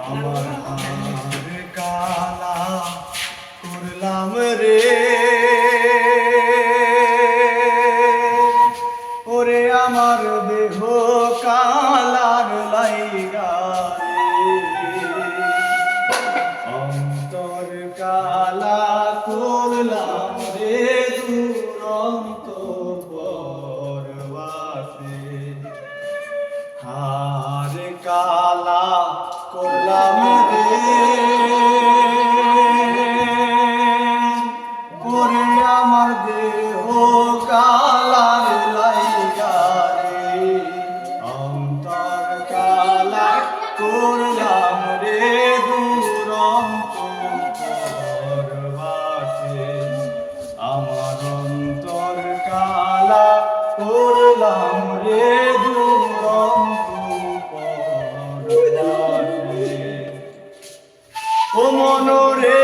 আমার হার কালা করলাম রে, ওরে আমার দেহ কালার লাইগা রে, অন্তর কালা করলাম রে দুরন্ত পরবাসে। হার কালা করলাম রে, ওরে আমার দেহ কালার লাইগা রে, অন্তর কালা করলাম রে দুরন্ত পরবাসে। আমার অন্তর কালা করলাম রে দুরন্ত পরবাসে। ও মনরে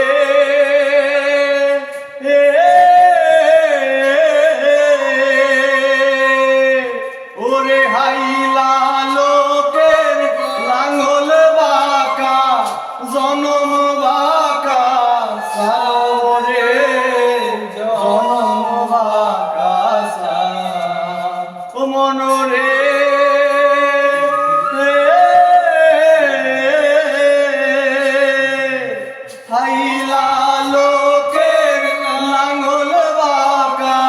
ওরে হাইলা লোকের লাঙ্গল বাঁকা জনম বাঁকা সারে, জনম বাঁকা সা। ও মনরে হাইলা লোকের লাঙ্গল বাঁকা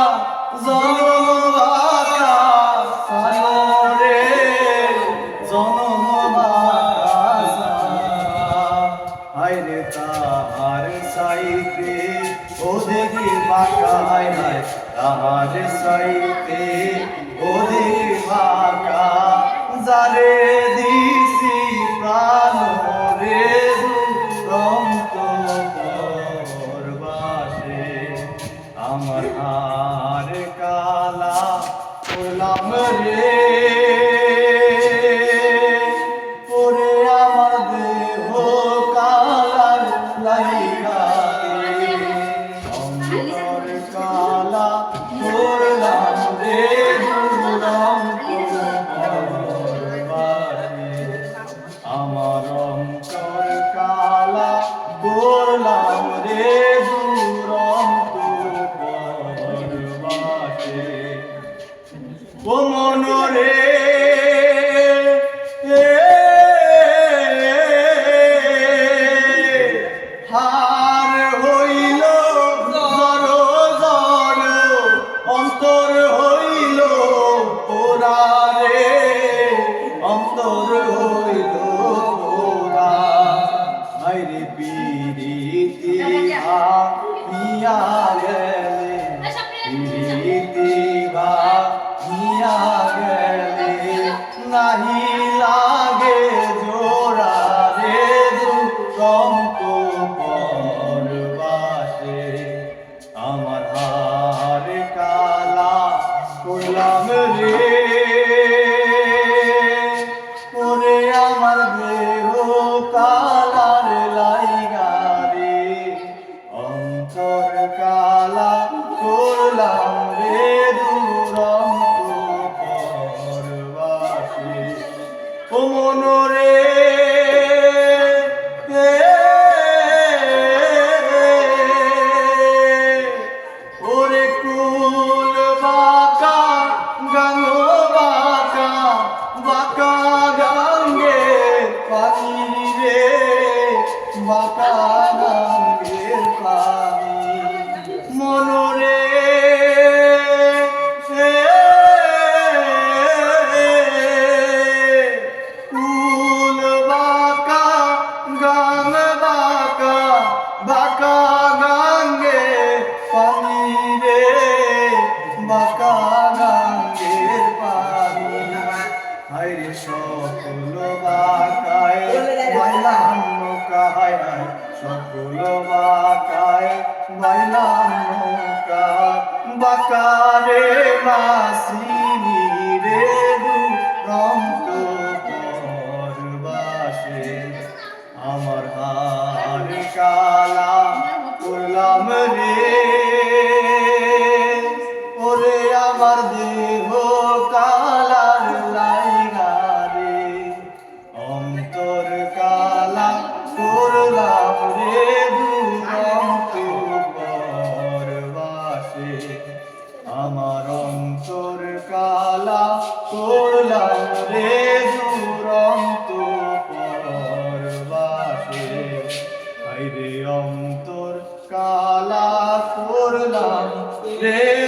জনম বাঁকা সারে, জনম বাঁকা সা। হায়রে তাহার সাইতে ওদিকে বাঁকা, হায় হায় তাহার সাইতে ওদিকে বাঁকা, যারে দিছি প্রাণ রে দুরন্ত পরবাসে। আমার হার কালা করলাম রে, ওরে আমার দেহ কালার লাইগা রে, অন্তর কালা করলাম রে দুরন্ত পরবাসে। আমার অন্তর কালা করলাম রে দুরন্ত পরবাসে। ও মনরে হার হইল জর জর, অন্তর হইল পোড়া রে, অন্তর হইল পোড়া। হায়রে পিরিতি ভাঙিয়া গেলে, পিরিতি ভাঙিয়া গেলে নাহি লাগে জোড়া রে দুরন্ত পরবাসে। আমার হার কালা করলাম রে, ওরে আমার দেহ কালার লাইগা রে, অন্তর কালা করলাম রে দুরন্ত পরবাসে। ও মনরে ওরে কুল বাঁকা গাঙ্গ বাঁকা, বাঁকা গাঙ্গে পানি রে, বাঁকা গাঙ্গের পানি। মনরে কুল বাঁকা গাং বাঁকা, বাঁকা গাঙ্গে পানি রে, বাঁকা গাঙ্গের পানি। হায়রে সকল বাঁকায় বাইলাম নৌকা, হায় হায় সকল বাঁকায় বাইলাম নৌকা, বাঁকা রে মাসিনি রে দুরন্ত পরবাসে। আমার হার কালা করলাম রে, ওরে আমার দেহ কালার লাইগা রে, অন্তর কালা করলাম রে